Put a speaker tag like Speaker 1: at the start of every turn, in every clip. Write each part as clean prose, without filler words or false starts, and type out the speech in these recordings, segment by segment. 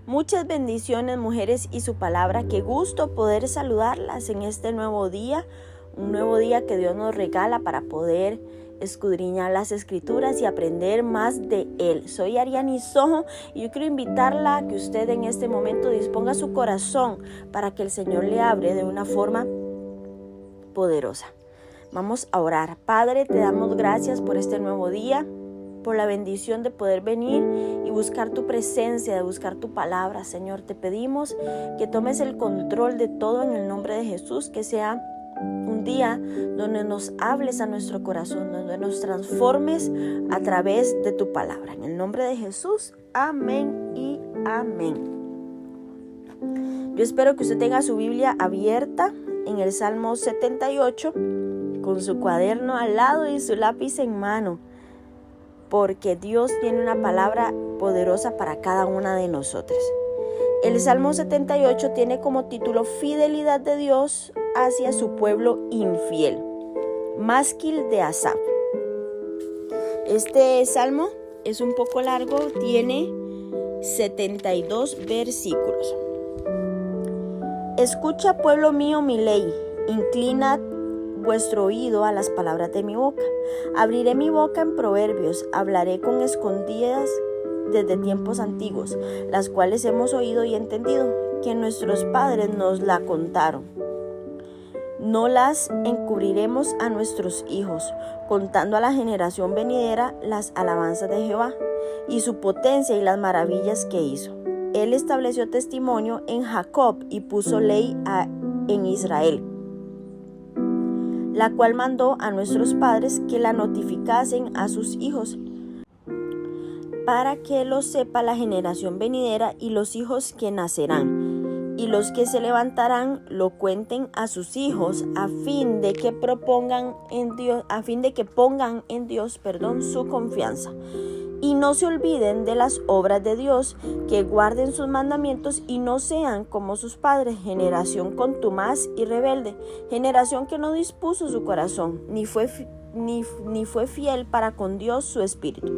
Speaker 1: Muchas bendiciones, mujeres y su palabra. Qué gusto poder saludarlas en este nuevo día, un nuevo día que Dios nos regala para poder escudriñar las escrituras y aprender más de Él. Soy Ariani Sojo y yo quiero invitarla a que usted en este momento disponga su corazón para que el Señor le hable de una forma poderosa. Vamos a orar. Padre, te damos gracias por este nuevo día, por la bendición de poder venir y buscar tu presencia, de buscar tu palabra. Señor, te pedimos que tomes el control de todo en el nombre de Jesús, que sea un día donde nos hables a nuestro corazón, donde nos transformes a través de tu palabra. En el nombre de Jesús, amén y amén. Yo espero que usted tenga su Biblia abierta en el Salmo 78, con su cuaderno al lado y su lápiz en mano, porque Dios tiene una palabra poderosa para cada una de nosotras. El Salmo 78 tiene como título Fidelidad de Dios hacia su pueblo infiel. Másquil de Asaf. Este salmo es un poco largo, tiene 72 versículos. Escucha, pueblo mío, mi ley, inclina vuestro oído a las palabras de mi boca. Abriré mi boca en proverbios, hablaré con escondidas desde tiempos antiguos, las cuales hemos oído y entendido, que nuestros padres nos la contaron. No las encubriremos a nuestros hijos, contando a la generación venidera las alabanzas de Jehová, y su potencia y las maravillas que hizo. Él estableció testimonio en Jacob y puso ley en Israel, la cual mandó a nuestros padres que la notificasen a sus hijos, para que lo sepa la generación venidera y los hijos que nacerán, y los que se levantarán lo cuenten a sus hijos, a fin de que pongan en Dios, su confianza, y no se olviden de las obras de Dios, que guarden sus mandamientos y no sean como sus padres, generación contumaz y rebelde, generación que no dispuso su corazón, ni fue fiel para con Dios su espíritu.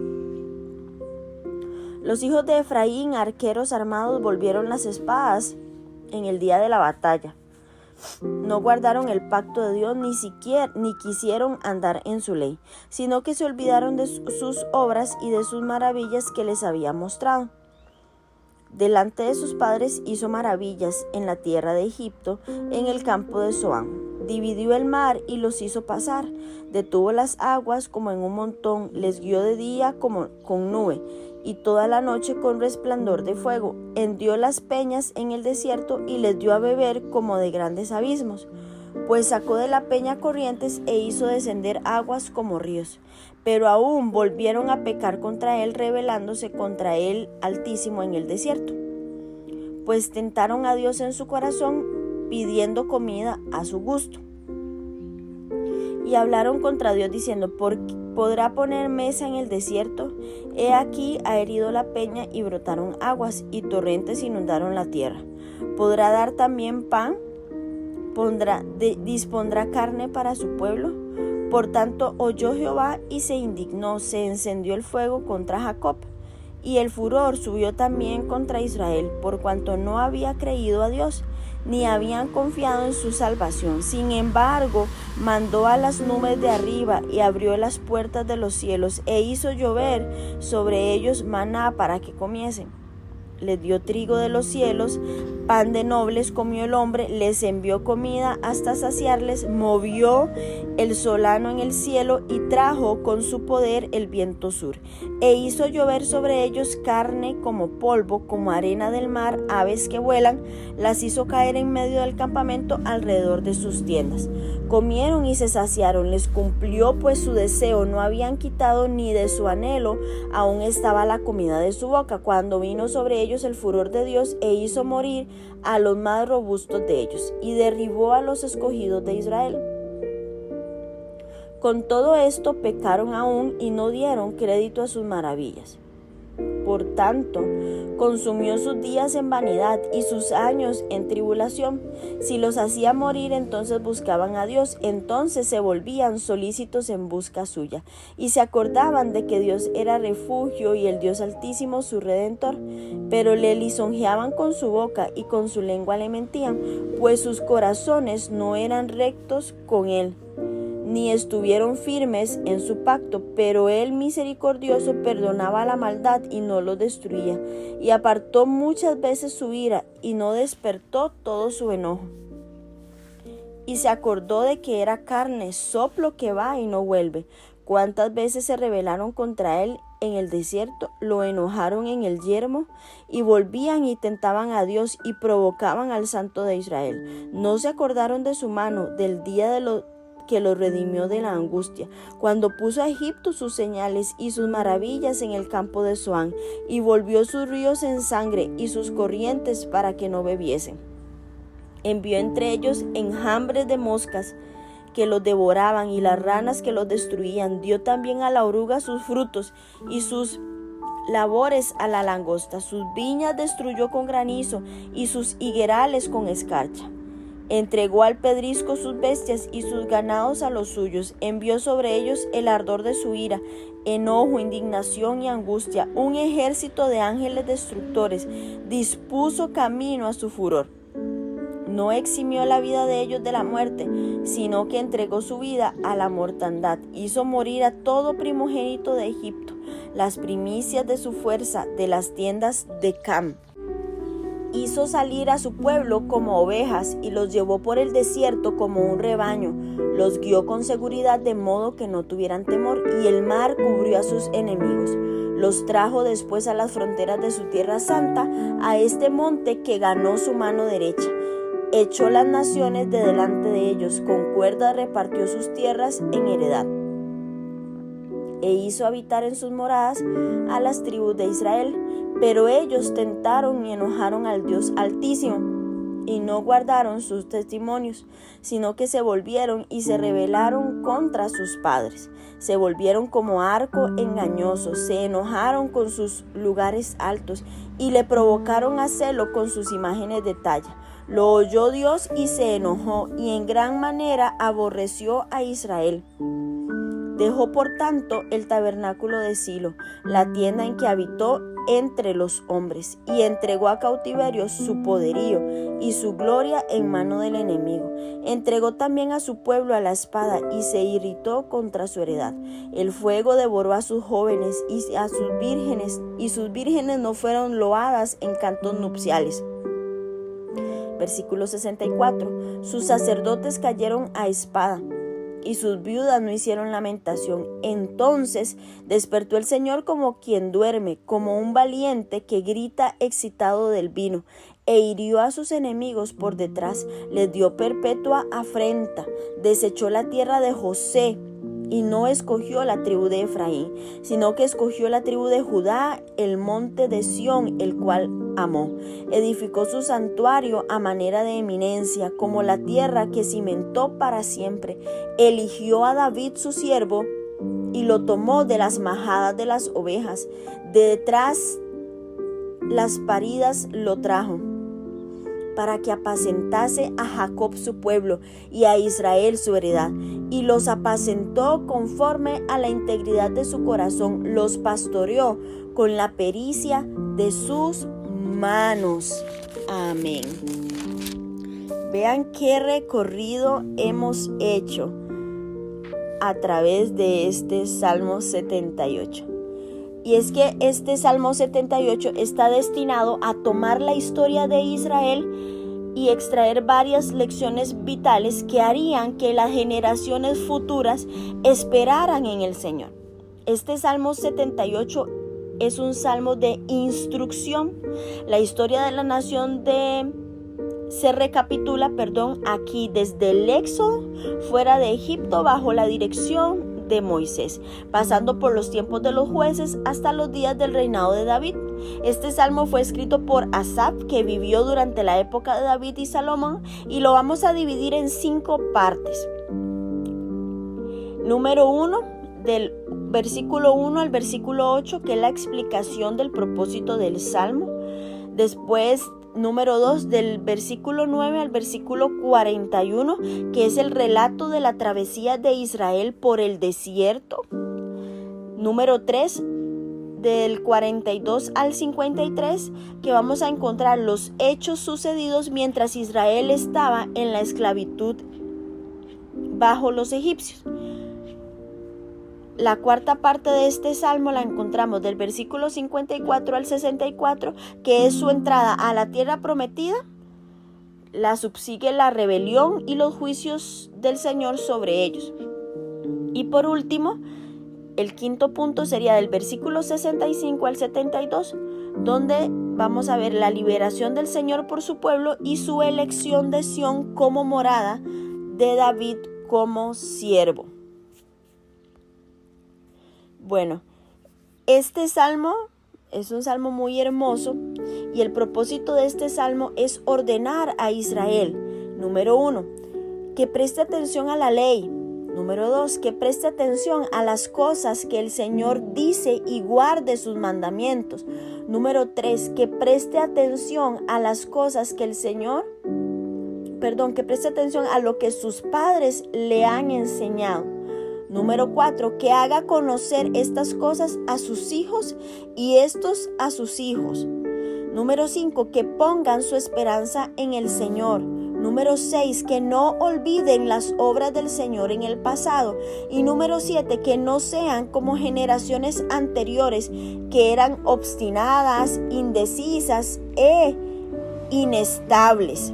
Speaker 1: Los hijos de Efraín, arqueros armados, volvieron las espadas en el día de la batalla. No guardaron el pacto de Dios, ni quisieron andar en su ley, sino que se olvidaron de sus obras y de sus maravillas que les había mostrado. Delante de sus padres hizo maravillas en la tierra de Egipto, en el campo de Zoán. Dividió el mar y los hizo pasar, detuvo las aguas como en un montón, les guió de día como con nube, y toda la noche con resplandor de fuego. Hendió las peñas en el desierto y les dio a beber como de grandes abismos, pues sacó de la peña corrientes e hizo descender aguas como ríos. Pero aún volvieron a pecar contra él, rebelándose contra él Altísimo en el desierto, pues tentaron a Dios en su corazón, pidiendo comida a su gusto. Y hablaron contra Dios diciendo: ¿podrá poner mesa en el desierto? He aquí ha herido la peña y brotaron aguas, y torrentes inundaron la tierra. ¿Podrá dar también pan? ¿Dispondrá carne para su pueblo? Por tanto oyó Jehová y se indignó, se encendió el fuego contra Jacob, y el furor subió también contra Israel, por cuanto no había creído a Dios, ni habían confiado en su salvación. Sin embargo, mandó a las nubes de arriba y abrió las puertas de los cielos, e hizo llover sobre ellos maná para que comiesen. Les dio trigo de los cielos, pan de nobles comió el hombre, les envió comida hasta saciarles, movió el solano en el cielo y trajo con su poder el viento sur, e hizo llover sobre ellos carne como polvo, como arena del mar, aves que vuelan, las hizo caer en medio del campamento alrededor de sus tiendas. Comieron y se saciaron, les cumplió pues su deseo, no habían quitado ni de su anhelo, aún estaba la comida de su boca, cuando vino sobre ellos el furor de Dios, e hizo morir a los más robustos de ellos, y derribó a los escogidos de Israel. Con todo esto pecaron aún y no dieron crédito a sus maravillas. por tanto, consumió sus días en vanidad y sus años en tribulación. Si los hacía morir, entonces buscaban a Dios, entonces se volvían solícitos en busca suya, y se acordaban de que Dios era refugio y el Dios Altísimo su Redentor. Pero le lisonjeaban con su boca y con su lengua le mentían, pues sus corazones no eran rectos con él, ni estuvieron firmes en su pacto. Pero él, misericordioso, perdonaba la maldad y no lo destruía, y apartó muchas veces su ira y no despertó todo su enojo. Y se acordó de que era carne, soplo que va y no vuelve. Cuántas veces se rebelaron contra él en el desierto, lo enojaron en el yermo, y volvían y tentaban a Dios y provocaban al Santo de Israel. No se acordaron de su mano, del día que lo redimió de la angustia, cuando puso a Egipto sus señales y sus maravillas en el campo de Zoán, y volvió sus ríos en sangre y sus corrientes para que no bebiesen. Envió entre ellos enjambres de moscas que los devoraban y las ranas que los destruían. Dio también a la oruga sus frutos y sus labores a la langosta. Sus viñas destruyó con granizo y sus higuerales con escarcha. Entregó al pedrisco sus bestias y sus ganados a los suyos. Envió sobre ellos el ardor de su ira, enojo, indignación y angustia. Un ejército de ángeles destructores dispuso camino a su furor. No eximió la vida de ellos de la muerte, sino que entregó su vida a la mortandad. Hizo morir a todo primogénito de Egipto, las primicias de su fuerza, de las tiendas de Cam. Hizo salir a su pueblo como ovejas y los llevó por el desierto como un rebaño. Los guió con seguridad de modo que no tuvieran temor, y el mar cubrió a sus enemigos. Los trajo después a las fronteras de su tierra santa, a este monte que ganó su mano derecha. Echó las naciones de delante de ellos, con cuerdas repartió sus tierras en heredad. E hizo habitar en sus moradas a las tribus de Israel. Pero ellos tentaron y enojaron al Dios Altísimo, y no guardaron sus testimonios, sino que se volvieron y se rebelaron contra sus padres. Se volvieron como arco engañoso, se enojaron con sus lugares altos, y le provocaron a celo con sus imágenes de talla. Lo oyó Dios y se enojó, y en gran manera aborreció a Israel. Dejó por tanto el tabernáculo de Silo, la tienda en que habitó entre los hombres, y entregó a cautiverio su poderío y su gloria en mano del enemigo. Entregó también a su pueblo a la espada y se irritó contra su heredad. El fuego devoró a sus jóvenes y a sus vírgenes, y sus vírgenes no fueron loadas en cantos nupciales. Versículo 64. Sus sacerdotes cayeron a espada, y sus viudas no hicieron lamentación. Entonces despertó el Señor como quien duerme, como un valiente que grita excitado del vino, e hirió a sus enemigos por detrás, les dio perpetua afrenta, desechó la tierra de José, y no escogió la tribu de Efraín, sino que escogió la tribu de Judá, el monte de Sión, el cual amó. Edificó su santuario a manera de eminencia, como la tierra que cimentó para siempre. Eligió a David su siervo, y lo tomó de las majadas de las ovejas. De detrás las paridas lo trajo, para que apacentase a Jacob su pueblo y a Israel su heredad. Y los apacentó conforme a la integridad de su corazón, los pastoreó con la pericia de sus manos. Amén. Vean qué recorrido hemos hecho a través de este Salmo 78. Y es que este Salmo 78 está destinado a tomar la historia de Israel y extraer varias lecciones vitales que harían que las generaciones futuras esperaran en el Señor. Este Salmo 78 es un salmo de instrucción. La historia de la nación se recapitula, aquí desde el éxodo fuera de Egipto bajo la dirección de Moisés, pasando por los tiempos de los jueces hasta los días del reinado de David. Este salmo fue escrito por Asaf, que vivió durante la época de David y Salomón, y lo vamos a dividir en 5 partes. Número 1, del versículo 1 al versículo 8, que es la explicación del propósito del Salmo. Después, número 2, del versículo 9 al versículo 41, que es el relato de la travesía de Israel por el desierto. Número 3, del 42 al 53, que vamos a encontrar los hechos sucedidos mientras Israel estaba en la esclavitud bajo los egipcios. La cuarta parte de este salmo la encontramos del versículo 54 al 64, que es su entrada a la tierra prometida. La subsigue la rebelión y los juicios del Señor sobre ellos. Y por último, el quinto punto sería del versículo 65 al 72, donde vamos a ver la liberación del Señor por su pueblo y su elección de Sión como morada, de David como siervo. Bueno, este salmo es un salmo muy hermoso y el propósito de este salmo es ordenar a Israel. Número 1, que preste atención a la ley. Número 2, que preste atención a las cosas que el Señor dice y guarde sus mandamientos. Número 3, que preste atención a las cosas que que preste atención a lo que sus padres le han enseñado. Número 4, que haga conocer estas cosas a sus hijos y estos a sus hijos. Número 5, que pongan su esperanza en el Señor. Número 6, que no olviden las obras del Señor en el pasado. Y número 7, que no sean como generaciones anteriores que eran obstinadas, indecisas e inestables.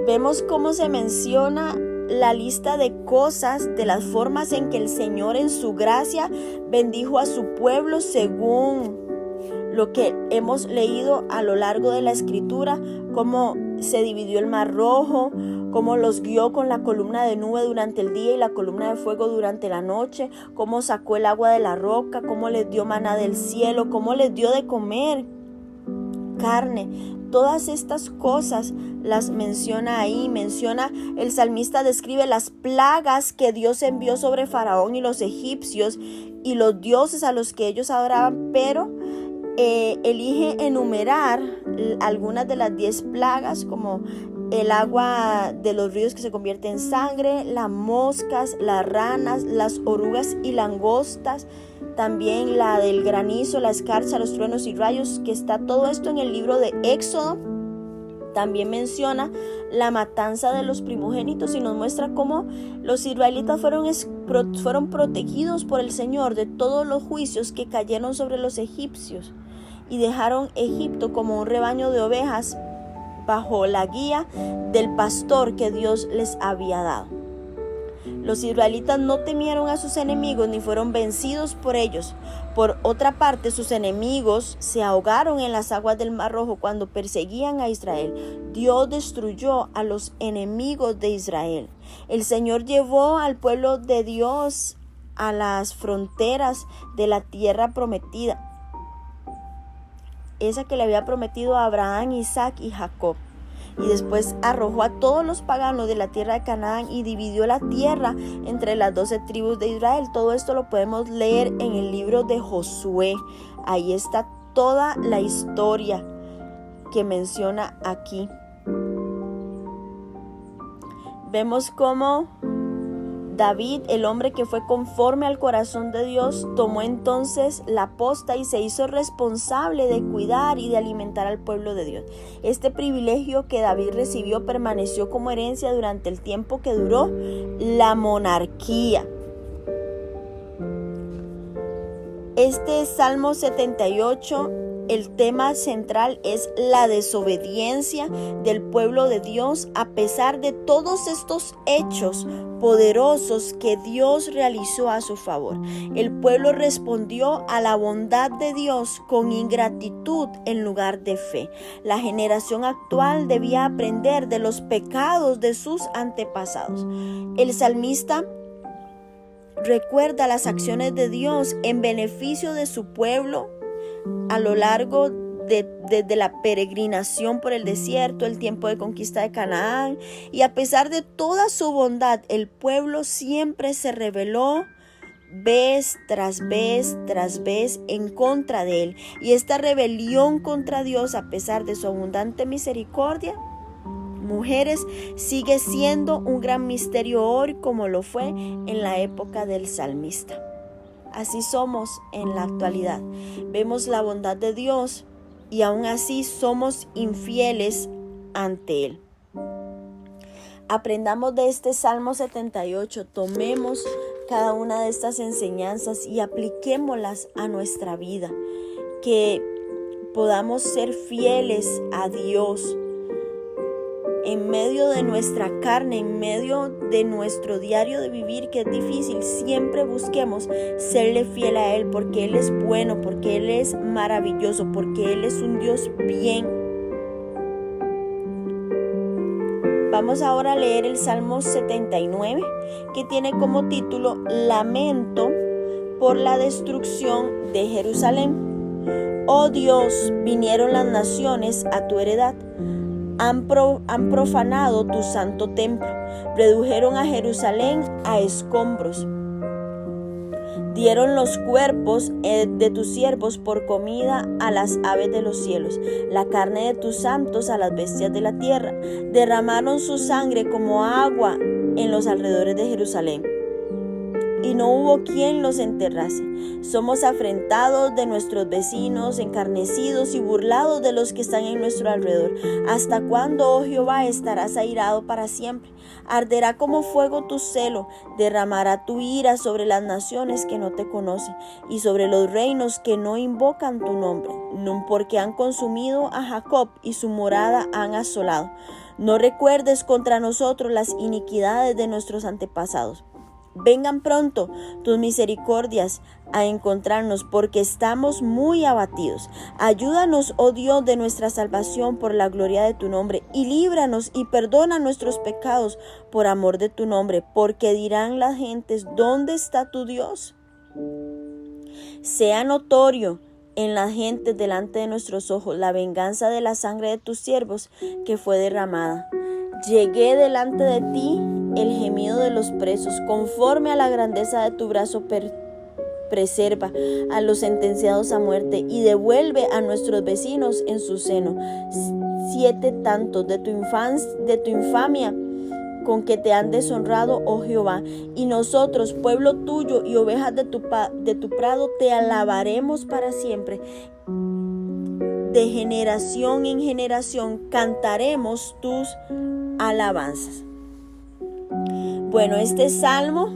Speaker 1: Vemos cómo se menciona la lista de cosas, de las formas en que el Señor en su gracia bendijo a su pueblo según lo que hemos leído a lo largo de la Escritura, cómo se dividió el Mar Rojo, cómo los guió con la columna de nube durante el día y la columna de fuego durante la noche, cómo sacó el agua de la roca, cómo les dio maná del cielo, cómo les dio de comer carne. Todas estas cosas las menciona ahí. El salmista describe las plagas que Dios envió sobre Faraón y los egipcios y los dioses a los que ellos adoraban, pero elige enumerar algunas de las 10 plagas, como el agua de los ríos que se convierte en sangre, las moscas, las ranas, las orugas y langostas, también la del granizo, la escarcha, los truenos y rayos, que está todo esto en el libro de Éxodo. También menciona la matanza de los primogénitos y nos muestra cómo los israelitas fueron protegidos por el Señor de todos los juicios que cayeron sobre los egipcios y dejaron Egipto como un rebaño de ovejas bajo la guía del pastor que Dios les había dado. Los israelitas no temieron a sus enemigos ni fueron vencidos por ellos. Por otra parte, sus enemigos se ahogaron en las aguas del Mar Rojo cuando perseguían a Israel. Dios destruyó a los enemigos de Israel. El Señor llevó al pueblo de Dios a las fronteras de la tierra prometida, esa que le había prometido a Abraham, Isaac y Jacob. Y después arrojó a todos los paganos de la tierra de Canaán y dividió la tierra entre las 12 tribus de Israel. Todo esto lo podemos leer en el libro de Josué. Ahí está toda la historia que menciona aquí. Vemos cómo David, el hombre que fue conforme al corazón de Dios, tomó entonces la posta y se hizo responsable de cuidar y de alimentar al pueblo de Dios. Este privilegio que David recibió permaneció como herencia durante el tiempo que duró la monarquía. Este Salmo 78, el tema central es la desobediencia del pueblo de Dios a pesar de todos estos hechos poderosos que Dios realizó a su favor. El pueblo respondió a la bondad de Dios con ingratitud en lugar de fe. La generación actual debía aprender de los pecados de sus antepasados. El salmista recuerda las acciones de Dios en beneficio de su pueblo a lo largo desde la peregrinación por el desierto, el tiempo de conquista de Canaán, y a pesar de toda su bondad, el pueblo siempre se rebeló vez tras vez tras vez en contra de él. Y esta rebelión contra Dios, a pesar de su abundante misericordia, mujeres, sigue siendo un gran misterio hoy, como lo fue en la época del salmista. Así somos en la actualidad. Vemos la bondad de Dios y aún así somos infieles ante Él. Aprendamos de este Salmo 78, tomemos cada una de estas enseñanzas y apliquémoslas a nuestra vida. Que podamos ser fieles a Dios en medio de nuestra carne, en medio de nuestro diario de vivir, que es difícil. Siempre busquemos serle fiel a Él, porque Él es bueno, porque Él es maravilloso, porque Él es un Dios bien. Vamos ahora a leer el Salmo 79, que tiene como título Lamento por la destrucción de Jerusalén. Oh Dios, vinieron las naciones a tu heredad. Han profanado tu santo templo, redujeron a Jerusalén a escombros. Dieron los cuerpos de tus siervos por comida a las aves de los cielos, la carne de tus santos a las bestias de la tierra. Derramaron su sangre como agua en los alrededores de Jerusalén, y no hubo quien los enterrase. Somos afrentados de nuestros vecinos, encarnecidos y burlados de los que están en nuestro alrededor. ¿Hasta cuándo, oh Jehová, estarás airado para siempre? Arderá como fuego tu celo, derramará tu ira sobre las naciones que no te conocen y sobre los reinos que no invocan tu nombre, porque han consumido a Jacob y su morada han asolado. No recuerdes contra nosotros las iniquidades de nuestros antepasados. Vengan pronto tus misericordias a encontrarnos, porque estamos muy abatidos. Ayúdanos, oh Dios de nuestra salvación, por la gloria de tu nombre, y líbranos y perdona nuestros pecados por amor de tu nombre, porque dirán las gentes, ¿dónde está tu Dios? Sea notorio en las gentes delante de nuestros ojos la venganza de la sangre de tus siervos que fue derramada. Llegué delante de ti el gemido de los presos, conforme a la grandeza de tu brazo preserva a los sentenciados a muerte y devuelve a nuestros vecinos en su seno 7 tantos de tu infamia con que te han deshonrado, oh Jehová, y nosotros, pueblo tuyo y ovejas de tu prado, te alabaremos para siempre. De generación en generación cantaremos tus alabanzas. Bueno, este salmo,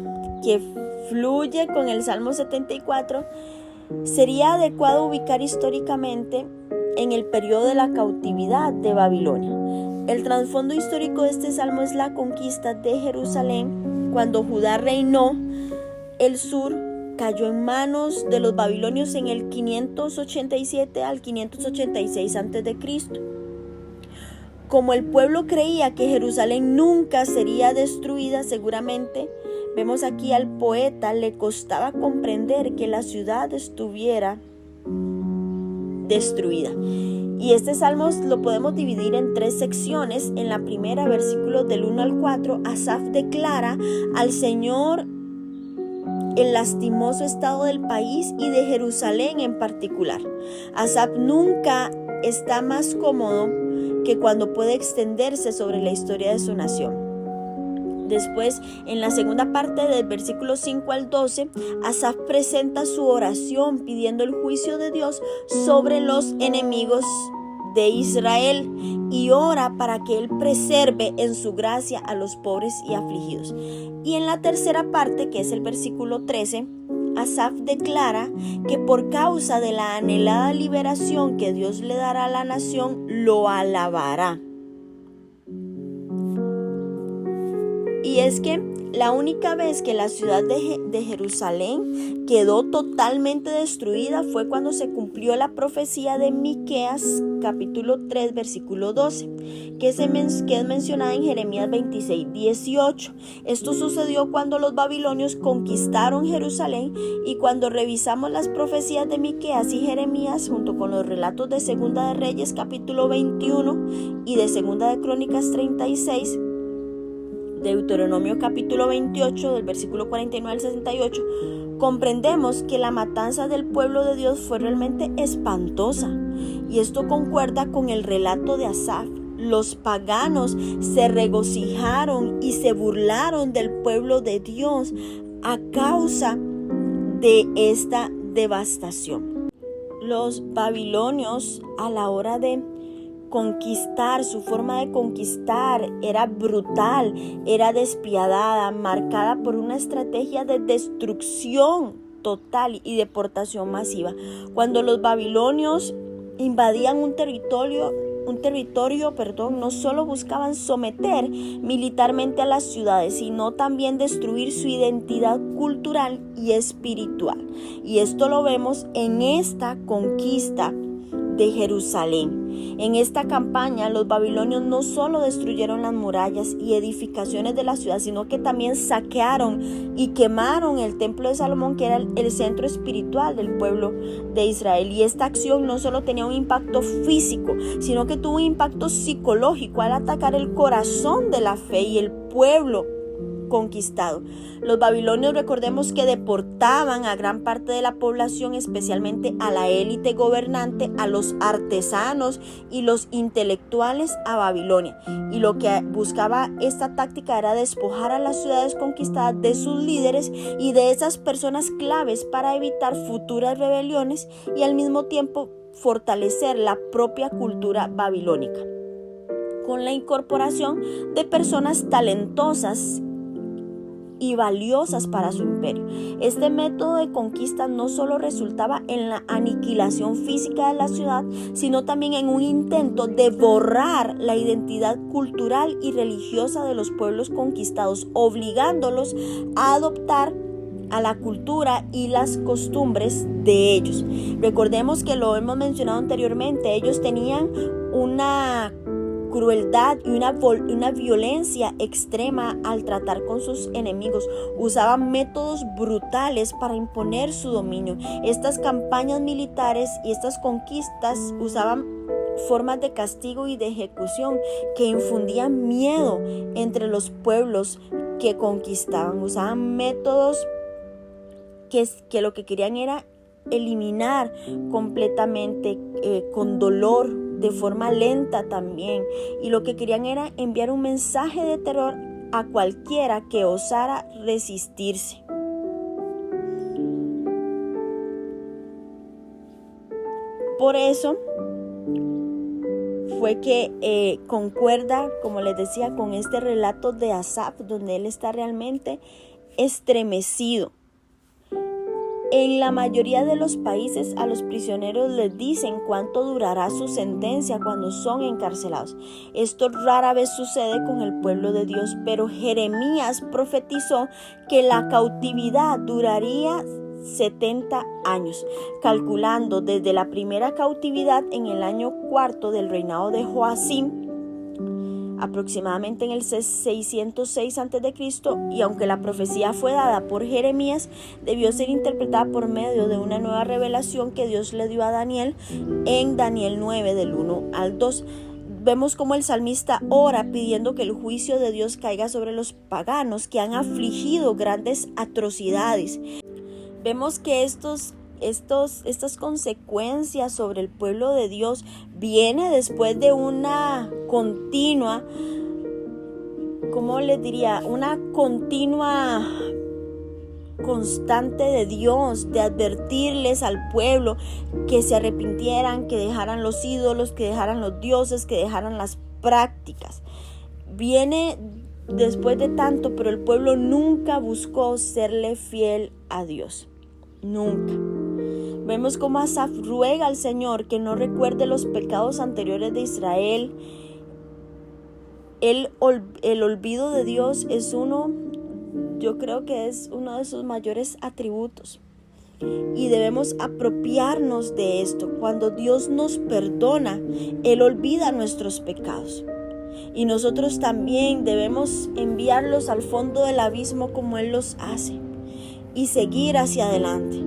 Speaker 1: que fluye con el Salmo 74, sería adecuado ubicar históricamente en el periodo de la cautividad de Babilonia. El trasfondo histórico de este salmo es la conquista de Jerusalén. Cuando Judá reinó, el sur cayó en manos de los babilonios en el 587 al 586 a.C. Como el pueblo creía que Jerusalén nunca sería destruida, seguramente, vemos aquí al poeta, le costaba comprender que la ciudad estuviera destruida. Y este salmo lo podemos dividir en 3 secciones. En la primera, versículos del 1 al 4, Asaf declara al Señor el lastimoso estado del país y de Jerusalén en particular. Asaf nunca está más cómodo que cuando puede extenderse sobre la historia de su nación. Después, en la segunda parte del versículo 5 al 12, Asaf presenta su oración pidiendo el juicio de Dios sobre los enemigos de Israel y ora para que Él preserve en su gracia a los pobres y afligidos. Y en la tercera parte, que es el versículo 13, Asaf declara que por causa de la anhelada liberación que Dios le dará a la nación, lo alabará. Y es que la única vez que la ciudad de Jerusalén quedó totalmente destruida fue cuando se cumplió la profecía de Miqueas capítulo 3 versículo 12, que es mencionada en Jeremías 26, 18. Esto sucedió cuando los babilonios conquistaron Jerusalén, y cuando revisamos las profecías de Miqueas y Jeremías junto con los relatos de Segunda de Reyes capítulo 21 y de Segunda de Crónicas 36, Deuteronomio capítulo 28 del versículo 49 al 68, comprendemos que la matanza del pueblo de Dios fue realmente espantosa, y esto concuerda con el relato de Asaf. Los paganos se regocijaron y se burlaron del pueblo de Dios a causa de esta devastación. Los babilonios, a la hora de conquistar, su forma de conquistar era brutal, era despiadada, marcada por una estrategia de destrucción total y deportación masiva. Cuando los babilonios invadían un territorio, no solo buscaban someter militarmente a las ciudades, sino también destruir su identidad cultural y espiritual. Y esto lo vemos en esta conquista de Jerusalén. En esta campaña, los babilonios no solo destruyeron las murallas y edificaciones de la ciudad, sino que también saquearon y quemaron el templo de Salomón, que era el centro espiritual del pueblo de Israel. Y esta acción no solo tenía un impacto físico, sino que tuvo un impacto psicológico al atacar el corazón de la fe y el pueblo conquistado. Los babilonios, recordemos que deportaban a gran parte de la población, especialmente a la élite gobernante, a los artesanos y los intelectuales a Babilonia. Y lo que buscaba esta táctica era despojar a las ciudades conquistadas de sus líderes y de esas personas claves para evitar futuras rebeliones y al mismo tiempo fortalecer la propia cultura babilónica, con la incorporación de personas talentosas y valiosas para su imperio. Este método de conquista no solo resultaba en la aniquilación física de la ciudad, sino también en un intento de borrar la identidad cultural y religiosa de los pueblos conquistados, obligándolos a adoptar a la cultura y las costumbres de ellos. Recordemos que lo hemos mencionado anteriormente, ellos tenían una crueldad y una violencia extrema al tratar con sus enemigos. Usaban métodos brutales para imponer su dominio. Estas campañas militares y estas conquistas usaban formas de castigo y de ejecución que infundían miedo entre los pueblos que conquistaban. Usaban métodos que lo que querían era eliminar completamente, con dolor, de forma lenta también, y lo que querían era enviar un mensaje de terror a cualquiera que osara resistirse. Por eso fue que concuerda, como les decía, con este relato de Asaf, donde él está realmente estremecido. En la mayoría de los países a los prisioneros les dicen cuánto durará su sentencia cuando son encarcelados. Esto rara vez sucede con el pueblo de Dios, pero Jeremías profetizó que la cautividad duraría 70 años, calculando desde la primera cautividad en el año 4 del reinado de Joacim, aproximadamente en el 606 a.C., y aunque la profecía fue dada por Jeremías, debió ser interpretada por medio de una nueva revelación que Dios le dio a Daniel en Daniel 9 del 1 al 2. Vemos como el salmista ora pidiendo que el juicio de Dios caiga sobre los paganos que han afligido grandes atrocidades. Vemos que estas consecuencias sobre el pueblo de Dios viene después de una continua, ¿cómo les diría? Una continua constante de Dios, de advertirles al pueblo que se arrepintieran, que dejaran los ídolos, que dejaran los dioses, que dejaran las prácticas. Viene después de tanto, pero el pueblo nunca buscó serle fiel a Dios. Nunca. Vemos cómo Asaf ruega al Señor que no recuerde los pecados anteriores de Israel, El olvido de Dios yo creo que es uno de sus mayores atributos. Y debemos apropiarnos de esto. Cuando Dios nos perdona, Él olvida nuestros pecados. Y nosotros también debemos enviarlos al fondo del abismo como Él los hace y seguir hacia adelante.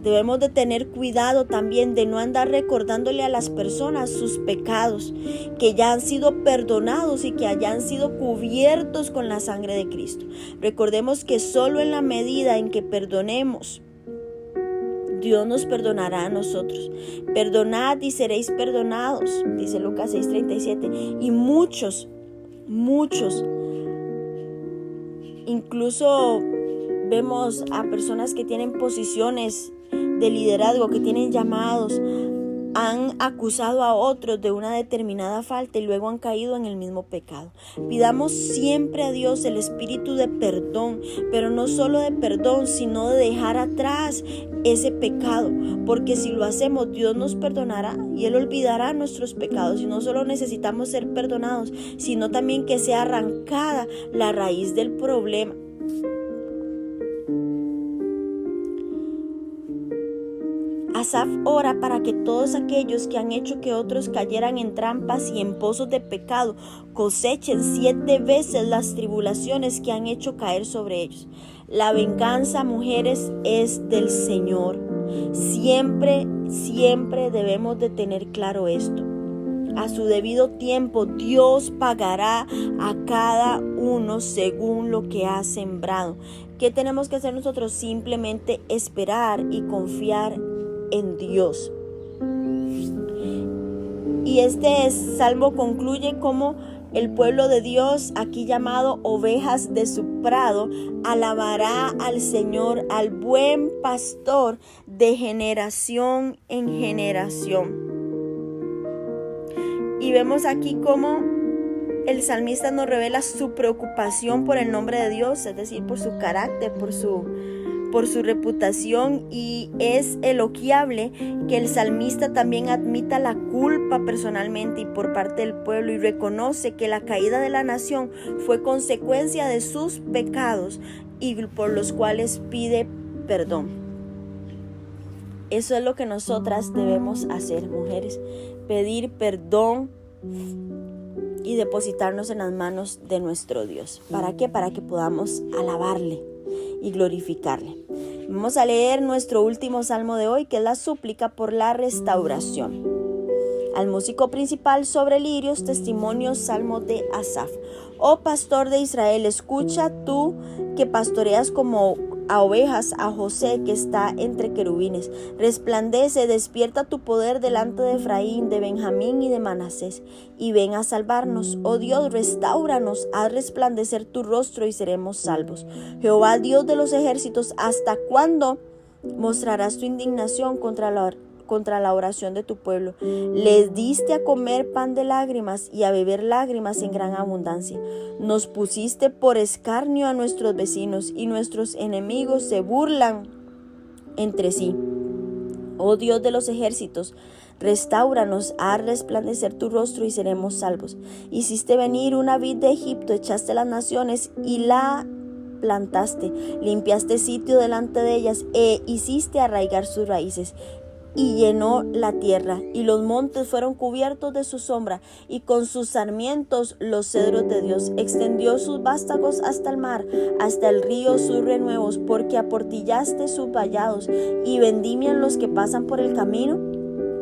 Speaker 1: Debemos de tener cuidado también de no andar recordándole a las personas sus pecados, que ya han sido perdonados y que hayan sido cubiertos con la sangre de Cristo. Recordemos que solo en la medida en que perdonemos, Dios nos perdonará a nosotros. Perdonad y seréis perdonados, dice Lucas 6:37. Y muchos, incluso vemos a personas que tienen posiciones de liderazgo, que tienen llamados, han acusado a otros de una determinada falta y luego han caído en el mismo pecado. Pidamos siempre a Dios el espíritu de perdón, pero no solo de perdón, sino de dejar atrás ese pecado, porque si lo hacemos, Dios nos perdonará y Él olvidará nuestros pecados. Y no solo necesitamos ser perdonados, sino también que sea arrancada la raíz del problema. Asaf ora para que todos aquellos que han hecho que otros cayeran en trampas y en pozos de pecado cosechen 7 veces las tribulaciones que han hecho caer sobre ellos. La venganza, mujeres, es del Señor. Siempre debemos de tener claro esto. A su debido tiempo, Dios pagará a cada uno según lo que ha sembrado. ¿Qué tenemos que hacer nosotros? Simplemente esperar y confiar en Dios. Y este salmo concluye como el pueblo de Dios, aquí llamado ovejas de su prado, alabará al Señor, al buen pastor, de generación en generación. Y vemos aquí cómo el salmista nos revela su preocupación por el nombre de Dios, es decir, por su carácter, por su reputación, y es elogiable que el salmista también admita la culpa personalmente y por parte del pueblo y reconoce que la caída de la nación fue consecuencia de sus pecados y por los cuales pide perdón. Eso es lo que nosotras debemos hacer, mujeres, pedir perdón y depositarnos en las manos de nuestro Dios. ¿Para qué? Para que podamos alabarle y glorificarle. Vamos a leer nuestro último salmo de hoy, que es la súplica por la restauración. Al músico principal sobre lirios, testimonio, salmo de Asaf. Oh pastor de Israel, escucha tú que pastoreas como a ovejas a José que está entre querubines. Resplandece, despierta tu poder delante de Efraín, de Benjamín y de Manasés, y ven a salvarnos. Oh Dios, restáuranos, haz resplandecer tu rostro y seremos salvos. Jehová, Dios de los ejércitos, ¿hasta cuándo mostrarás tu indignación contra la oración de tu pueblo? Les diste a comer pan de lágrimas y a beber lágrimas en gran abundancia. Nos pusiste por escarnio a nuestros vecinos y nuestros enemigos se burlan entre sí. Oh Dios de los ejércitos, restáuranos, haz resplandecer tu rostro y seremos salvos. Hiciste venir una vid de Egipto, echaste las naciones y la plantaste, limpiaste sitio delante de ellas e hiciste arraigar sus raíces. Y llenó la tierra, y los montes fueron cubiertos de su sombra, y con sus sarmientos los cedros de Dios. Extendió sus vástagos hasta el mar, hasta el río sus renuevos, porque aportillaste sus vallados, y vendimian los que pasan por el camino.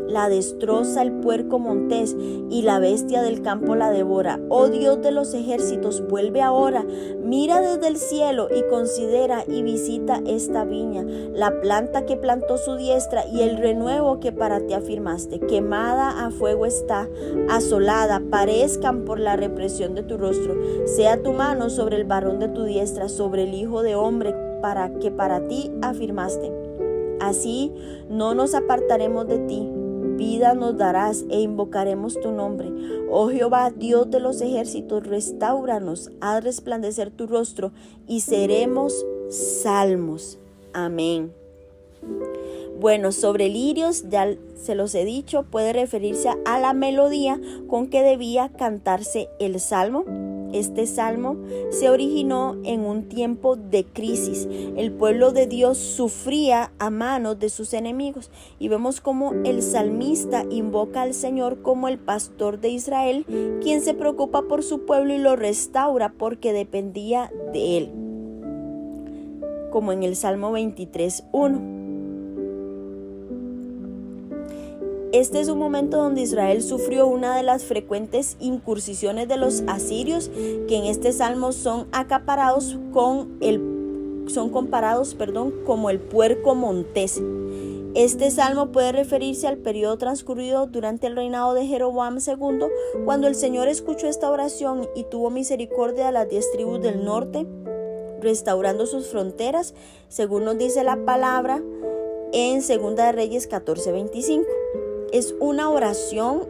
Speaker 1: La destroza el puerco montés, y la bestia del campo la devora. Oh Dios de los ejércitos, vuelve ahora, mira desde el cielo y considera y visita esta viña, la planta que plantó su diestra y el renuevo que para ti afirmaste. Quemada a fuego está, asolada, parezcan por la represión de tu rostro. Sea tu mano sobre el varón de tu diestra, sobre el hijo de hombre que para ti afirmaste. Así no nos apartaremos de ti. Vida nos darás e invocaremos tu nombre. Oh Jehová, Dios de los ejércitos, restáuranos, haz resplandecer tu rostro y seremos salvos. Amén. Bueno, sobre lirios, ya se los he dicho, puede referirse a la melodía con que debía cantarse el salmo. Este salmo se originó en un tiempo de crisis. El pueblo de Dios sufría a manos de sus enemigos y vemos cómo el salmista invoca al Señor como el pastor de Israel, quien se preocupa por su pueblo y lo restaura porque dependía de él, como en el Salmo 23:1. Este es un momento donde Israel sufrió una de las frecuentes incursiones de los asirios, que en este salmo son comparados como el puerco montés. Este salmo puede referirse al periodo transcurrido durante el reinado de Jeroboam II, cuando el Señor escuchó esta oración y tuvo misericordia de las 10 tribus del norte, restaurando sus fronteras, según nos dice la palabra en 2 de Reyes 14:25. Es una oración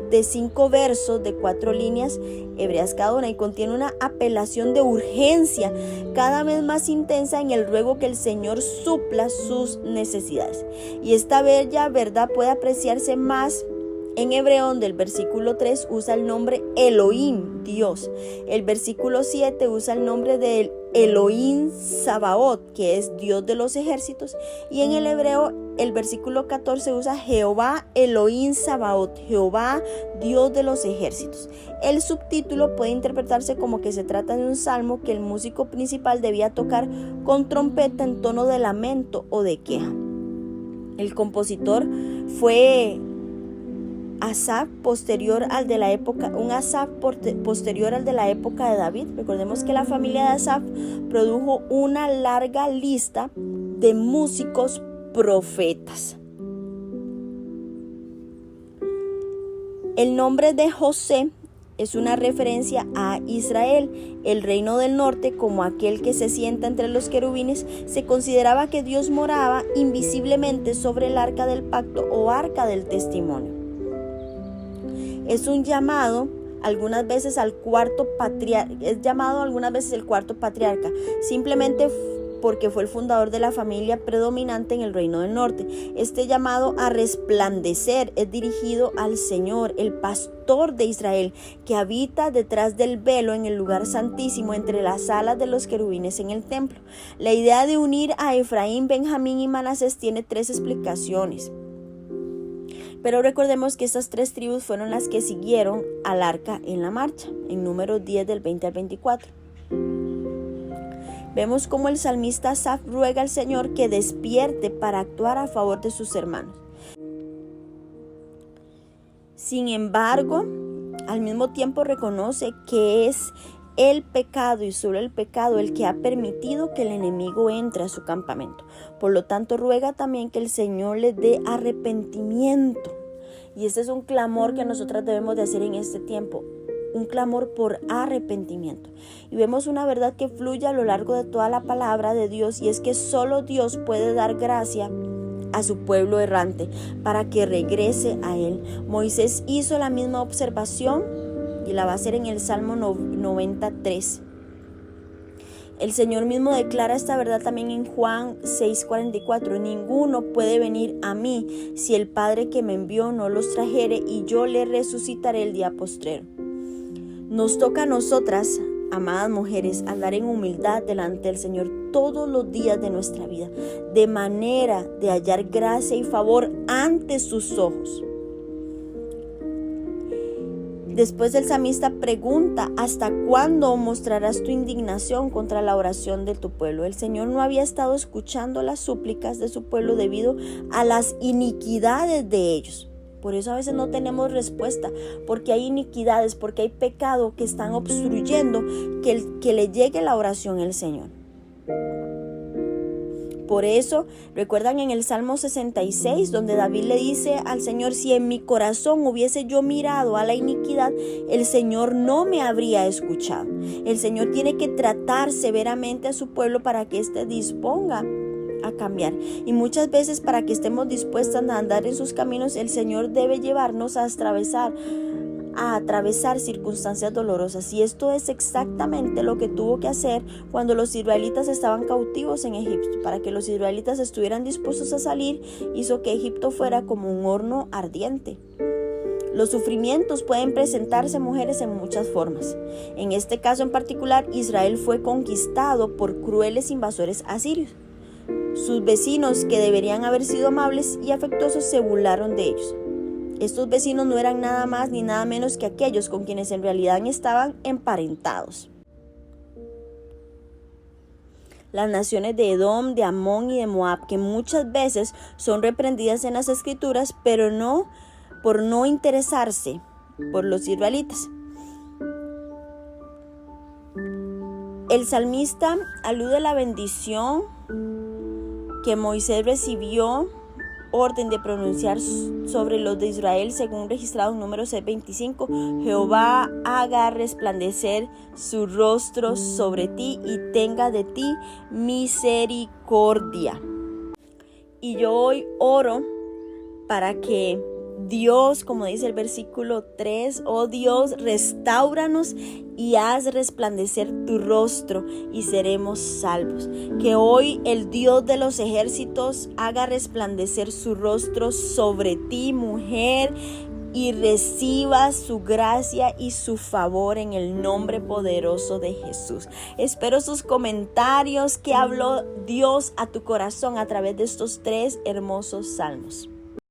Speaker 1: de 5 versos de 4 líneas hebreas cada una y contiene una apelación de urgencia cada vez más intensa en el ruego que el Señor supla sus necesidades. Y esta bella verdad puede apreciarse más en hebreo, donde el versículo 3 usa el nombre Elohim, Dios. El versículo 7 usa el nombre de Elohim Sabaoth, que es Dios de los ejércitos. Y en el hebreo, el versículo 14 usa Jehová Elohim Sabaoth, Jehová Dios de los ejércitos. El subtítulo puede interpretarse como que se trata de un salmo que el músico principal debía tocar con trompeta en tono de lamento o de queja. El compositor fue Asaf, posterior al de la época de David. Recordemos que la familia de Asaf produjo una larga lista de músicos profetas. El nombre de José es una referencia a Israel, el reino del norte, como aquel que se sienta entre los querubines. Se consideraba que Dios moraba invisiblemente sobre el arca del pacto o arca del testimonio. Es llamado algunas veces el cuarto patriarca, simplemente porque fue el fundador de la familia predominante en el reino del norte. Este llamado a resplandecer es dirigido al Señor, el pastor de Israel, que habita detrás del velo en el lugar santísimo entre las alas de los querubines en el templo. La idea de unir a Efraín, Benjamín y Manasés tiene 3 explicaciones. Pero recordemos que estas 3 tribus fueron las que siguieron al arca en la marcha, en Números 10 del 20 al 24. Vemos cómo el salmista Asaf ruega al Señor que despierte para actuar a favor de sus hermanos. Sin embargo, al mismo tiempo reconoce que es el pecado y solo el pecado el que ha permitido que el enemigo entre a su campamento. Por lo tanto, ruega también que el Señor les dé arrepentimiento. Y este es un clamor que nosotras debemos de hacer en este tiempo. Un clamor por arrepentimiento. Y vemos una verdad que fluye a lo largo de toda la palabra de Dios, y es que solo Dios puede dar gracia a su pueblo errante para que regrese a Él. Moisés hizo la misma observación y la va a hacer en el Salmo 93. El Señor mismo declara esta verdad también en Juan 6:44. Ninguno puede venir a mí si el Padre que me envió no los trajere, y yo le resucitaré el día postrero. Nos toca a nosotras, amadas mujeres, andar en humildad delante del Señor todos los días de nuestra vida, de manera de hallar gracia y favor ante sus ojos. Después el salmista pregunta: ¿hasta cuándo mostrarás tu indignación contra la oración de tu pueblo? El Señor no había estado escuchando las súplicas de su pueblo debido a las iniquidades de ellos. Por eso a veces no tenemos respuesta, porque hay iniquidades, porque hay pecado que están obstruyendo que le llegue la oración al Señor. Por eso, recuerdan en el Salmo 66, donde David le dice al Señor: si en mi corazón hubiese yo mirado a la iniquidad, el Señor no me habría escuchado. El Señor tiene que tratar severamente a su pueblo para que éste disponga a cambiar. Y muchas veces, para que estemos dispuestas a andar en sus caminos, el Señor debe llevarnos a atravesar a atravesar circunstancias dolorosas. Y esto es exactamente lo que tuvo que hacer cuando los israelitas estaban cautivos en Egipto. Para que los israelitas estuvieran dispuestos a salir, hizo que Egipto fuera como un horno ardiente. Los sufrimientos pueden presentarse, mujeres, en muchas formas. En este caso en particular, Israel fue conquistado por crueles invasores asirios. Sus vecinos, que deberían haber sido amables y afectuosos, se burlaron de ellos. Estos vecinos no eran nada más ni nada menos que aquellos con quienes en realidad estaban emparentados. Las naciones de Edom, de Amón y de Moab, que muchas veces son reprendidas en las Escrituras, pero no por no interesarse por los israelitas. El salmista alude a la bendición que Moisés recibió orden de pronunciar sobre los de Israel, según registrado en Números 6:25. Jehová haga resplandecer su rostro sobre ti y tenga de ti misericordia. Y yo hoy oro para que Dios, como dice el versículo 3, oh Dios, restáuranos y haz resplandecer tu rostro y seremos salvos. Que hoy el Dios de los ejércitos haga resplandecer su rostro sobre ti, mujer, y reciba su gracia y su favor en el nombre poderoso de Jesús. Espero sus comentarios, que habló Dios a tu corazón a través de estos 3 hermosos salmos.